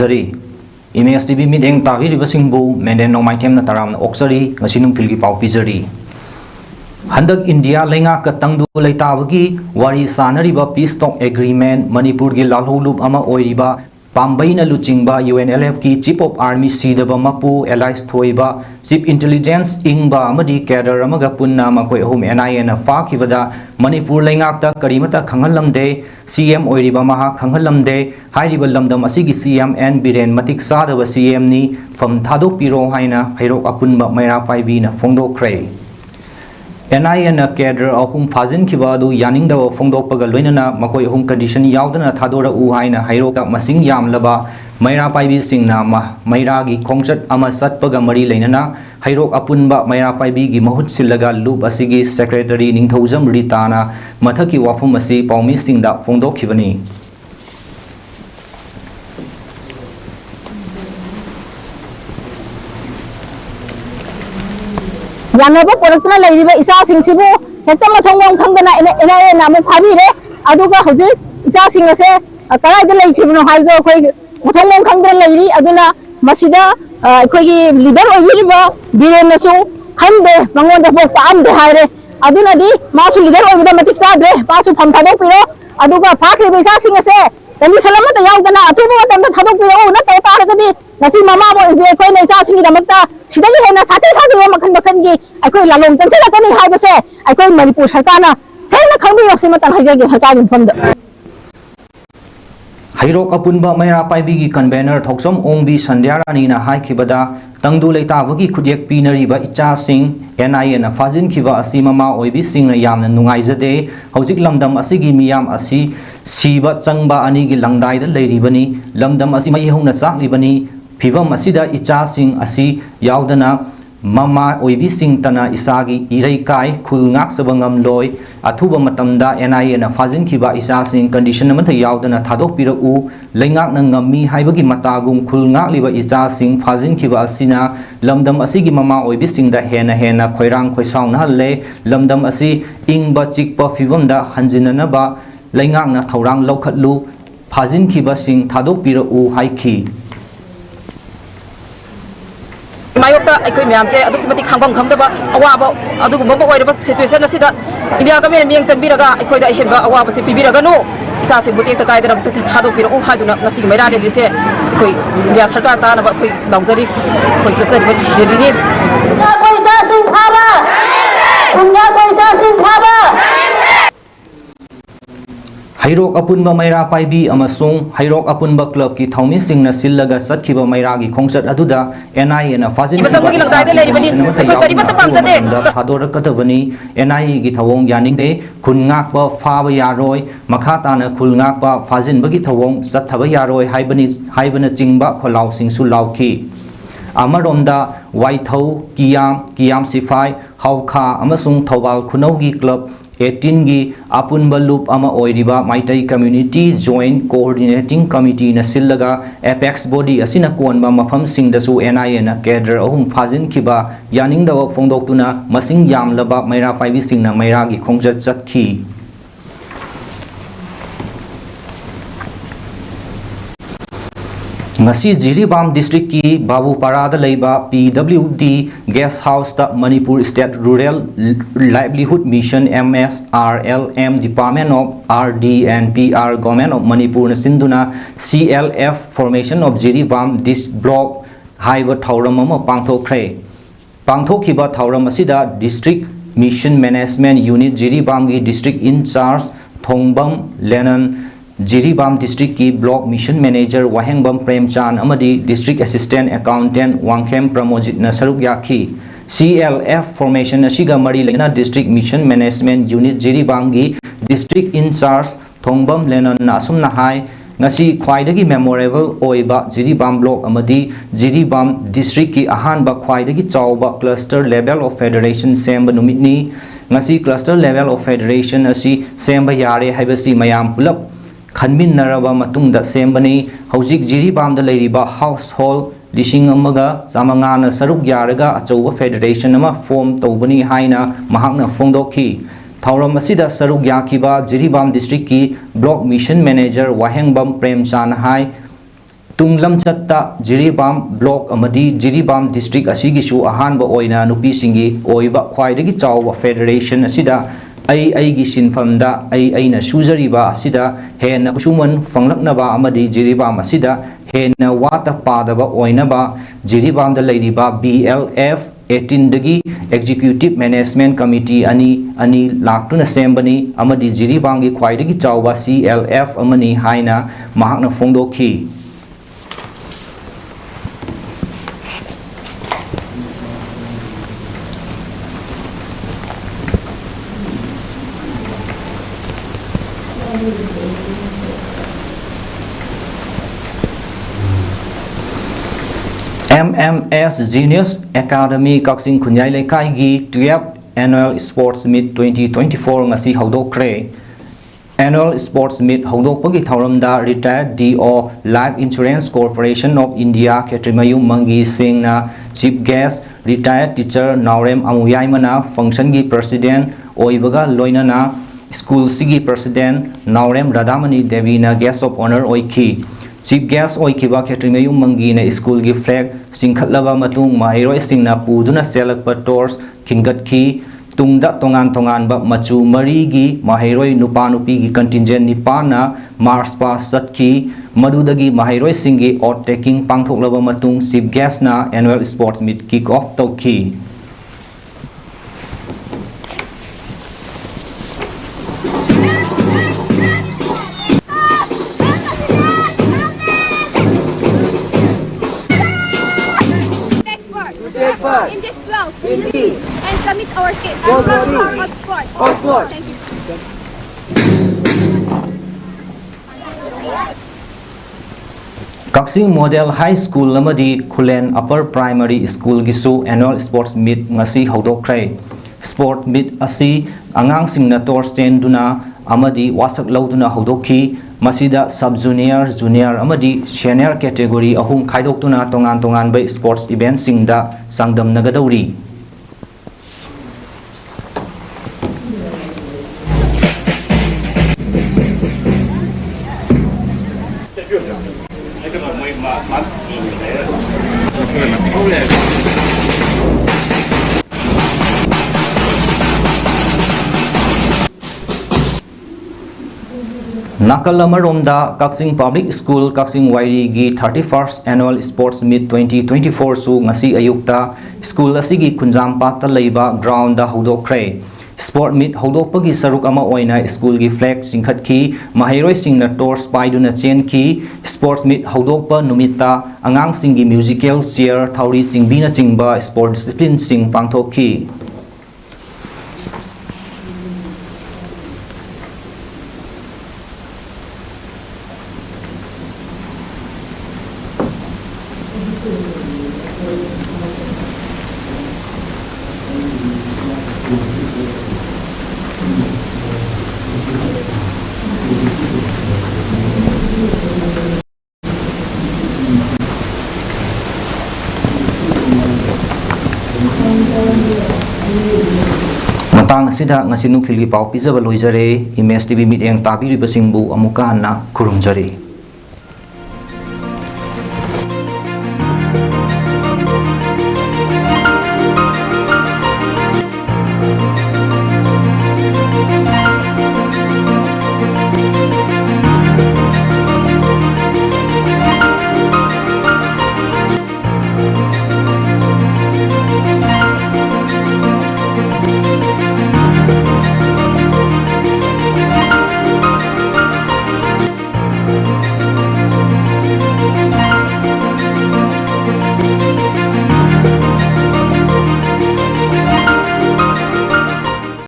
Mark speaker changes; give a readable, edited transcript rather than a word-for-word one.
Speaker 1: ꯊꯝꯖꯔꯤ image TV ꯃꯤꯠꯌꯦꯡ ꯇꯥꯕꯤꯔꯤꯕꯁꯤꯡꯕꯨ ꯃꯦꯟꯗꯦꯟ ꯅꯣꯡꯃꯥꯏꯊꯦꯝꯅ ꯇꯔꯥꯝꯅ ꯑꯣꯛꯆꯔꯤ ꯉꯁꯤ ꯅꯨꯡꯊꯤꯜꯒꯤ ꯄꯥꯎ ꯄꯤꯖꯔꯤ ꯍꯟꯗꯛ ꯏꯟꯗꯤꯌꯥ ꯂꯩꯉꯥꯛꯀ ꯇꯪꯗꯨ ꯂꯩꯇꯥꯕꯒꯤ ꯋꯥꯔꯤ ꯁꯥꯅꯔꯤꯕ ꯄꯤꯁ ꯇꯣꯛ ꯑꯦꯒ꯭ꯔꯤꯃꯦꯟ ꯃꯅꯤꯄꯨꯔꯒꯤ ꯂꯥꯜꯍꯧꯂꯨꯞ ꯑꯃ ꯑꯣꯏꯔꯤꯕ ꯄꯥꯝꯕꯩꯅ ꯂꯨꯆꯤꯡꯕ UNLF की चीफ ऑफ आर्मी सीदब मपू एलाइस थोइबा चीफ इंटेलिजेंस इंगबा अमदी कैडर अमगा पुन्ना मकोय अहुम NIA ना फाखिबदा मणिपुर लैंगाक्ता करीमता खंगलमदे CM ओइरिबा महा खंगलमदे हाइरिबा लमदम असिगी CM N बिरेन मतिक सादब CM नि फम थादोक पिरो हाइना हैरोक अपुनबा मैरा पाइबीना फोंदोक्रे NIA na कैडर अहुम फाजिन खिबादु यानिंगदव फोंदोकपगा लोइनना मकोय अहुम कंडीशन यावदना थादोरा उ हाइना हैरोका मसिंग यामलबा मैरा पाइबी सिंगना मैरागी खोंगचट अमा सत्पगा मरी लेनना हैरोक अपुनबा मैरा पाइबीगी महुत सिल्लगा लूप असिगी सेक्रेटरी निंगथौजम रिताना मथकी वाफुम असि पाउमी सिंगदा फोंदोखिबनी
Speaker 2: यानबो पोरक्तना लैरिबा इसासिंगसिबु हेक्ता मथंगम खंगना NIA नामु फाबिरे अदुगा हजि इसासिंगसे कराइदा लैखिबनो हाइगो अखोय मथंगम खंगना लैरि अदुना मसिदा अखोयगी लीडर ओइबिरिबा बिरेनसु खंदे मंगोंदा बोक तामदे हाइरे अदुनादि मासु लीडर ओइबिदा मतिक सादरे पासु फम थादोक पिरो अदुगा फाखिबा इसासिंगसे तनि सलमता यावदना अथुबा मतंदा थादोक पिरो न तौ तारगदि nasi mama bo ibe koi nei cha singi damakta sidagi hena sati sati wa makhan makhan gi aikoi lalom chanse la kani hai base aikoi manipur sarkar na sena khangbi wasima tan haijagi sarkar gi famda
Speaker 1: हैरोक अपुनबा मैरा पाइबीगी convener Thousam Ombi Sandhyarani ना हाइखिबदा तंगदु लेताबगी खुदियक पीनरीबा इचा Singh NIA ना फाजिन खिबा असि mama ओइबी Singh यामना नुंगाइजदे हौजिक लमदम असिगी मियाम असि सीबा चंगबा अनिगी लंगदाइदा लैरिबनी लमदम असि मयहुना चाकलिबनी फिवम असिदा इचा सिंह असि यावदना ममा ओइबी सिंह तना इसागी इरैकाय खुलंगाक सबंगम लोय अथुबा मतमदा NIA ना फाजिन खिबा इसा सिंह कंडीशन अमथा यावदना थादोक पिरउ लैंगाक ना ngami हाइबगी मतागुम खुलंगाक लिबा इचा सिंह फाजिन खिबा असिना लमदम असिगी ममा ओइबी सिंहदा हेना हेना खोइरांग खोइसाउना हल्ले लमदम असि इंगबा चिकपा फिवमदा हंजिननबा लैंगाक ना थौरांग लौखतलु फाजिन खिबा सिंह थादोक पिरउ हाइखि
Speaker 3: मायोक्ता अखोई म्याम से अदुक मति खांगबम खंगदबा अवाबो अदुगुम बो ओइरबा सिचुएशन असिदा इंडिया गवर्नमेंट मियंग तंबिरगा अखोइदा हेबा अवाबा से पिबिरगनो इसा से बुटेक तकाइदरा थादो पिरो उ हादुना नसी मैरा दे से अखोई इंडिया सरकार तानबा अखोई लौजरी अखोई कसर जेरिनी पैसा सिंह खाबा उन्या पैसा सिंह खाबा
Speaker 1: हैरोक अपुनबा मैरा पाइबी अमसुंग हैरोक अपुनबा क्लब की थौमी सिंगना सिल्लगा सत्खिबा मैरागी खोंगचट अदुदा NIA ना फाजिन थादोरकदबनी NIA की थवोंग यानिंगदे खुनगाकबा फाबा यारोय मखाताना खुलगाकबा फाजिनबगी थवोंग सत्थबा यारोय हाइबना चिंगबा खोलाउसिंगसु लाउखी अमरोमदा वाइथौ कियाम सिफाई हाउखा अमसुंग थौबाल खुनौगी क्लब 18 की अपुनबा लूप अमा ओइरिबा माइटई कम्युनिटी जॉइंट कोऑर्डिनेटिंग कमिटी न सिल्लगा एपेक्स बॉडी असिना कोनबा मफम सिंगदसु NIA न cadre अहुम फाजिन खिबा यानिंगदव फोंदोक्तुना मसिंग यामलबा Maira फाइबी सिंगना मैरागी खोंगजत चतखी ngasi Jiribam district ki Babuparada leiba PWD guest house ta Manipur State Rural Livelihood Mission MSRLM Department of RD and PR Government of Manipur na sinduna CLF formation of Jiribam this block haiba thauram ama pangthokhiba thauram asida district mission management unit Jiribam gi district in charge Thongbam Lenan Jiribam district की block mission manager Wahengbam Premchand अमदी district assistant accountant Wangkhem Pramojit न सरुक याखी CLF formation असिगा मरी लेना district mission management unit Jiribam की district in-charge Thongbam Lenan नासुम नहाय ngasi khwaidagi memorable oiba Jiribam block amadi Jiribam district ki ahanba khwaidagi chawba cluster level of federation semba numitni ngasi cluster level of federation asi semba yare haibasi mayam pulap खनमिन नरबा मतुंगदा सेमबनी हौजिक जिरीबामदा लैरिबा household listing अमगा चामंगाना सरुक यारगा अचौबा फेडरेशन अमा फॉर्म तौबनी हाइना महाकना फोंदोखी थौरम असिदा सरुक याखिबा जिरीबाम डिस्ट्रिक्ट की block mission manager Wahengbam Premchand हाई Tunglam chatta Jiribam block amadi Jiribam district asigisu ahanba oina nupi singi oiba khwaidagi chawba federation asida ai sinfamda aina suzariba asida hena kusuman fanglaknaba amadi Jiribam asida hena wata padaba oinaba Jiribam da leiriba BLF 18 dagi executive management committee ani laktuna sembani amadi Jiribam gi khwaidagi chawba CLF amani haina mahakna fongdoki MMS Genius Academy Kaksing Kunyai Lekai gi 12th Annual Sports Meet 2024 ngasi haudokre. Annual Sports Meet haudokpagi thauramda Retired DO Life Insurance Corporation of India Ketrimayu Mangi Singh na Chief Guest Retired Teacher Naurem Amuyai mana Function gi President Oibaga Loinana School Sigi President Naurem Radhamani Devi na Guest of Honor Oiki. Chief Guest Oikiba Ketrimayu Mangi na School gi flag singkhatlaba matung mahiroi singna puduna selakpa tours kingatki tungda tongan ba machu mari gi mahiroi nupa nupi gi contingent nipana Mars pass satki madudagi mahiroi singi overtaking pangthoklaba matung Chief Guest na annual sports meet kick off tauki.
Speaker 4: In this 12, and commit our of sports. Thank you.
Speaker 1: Kaksing Model High School lamadi Kulen Upper Primary School gisu annual sports meet ngasi haudokre. Sport meet asi angang singna tor stand duna amadi wasak lauduna haudoki masida sub junior junior amadi senior category ahum khaidokuna tongan by sports event singda sangdam nagadawri. Nakalamaromda Kaksing Public School Kaksing Wairi gi 31st Annual Sports Meet 2024 su ngasi ayukta school asigi Kunjampat leiba ground da hudokre. Sport meet hudokpagi saruk ama oina school gi flag singkhatki mahiroi singna tours paiduna chenki sports meet hudokpa numita angang singi musical chair thauri singbina chingba sport discipline sing pangthoki. Matang asida ngasi nungkhilgi pau pizaba loijare Image TV meet eng tabiribasingbu amuka na khurumjare.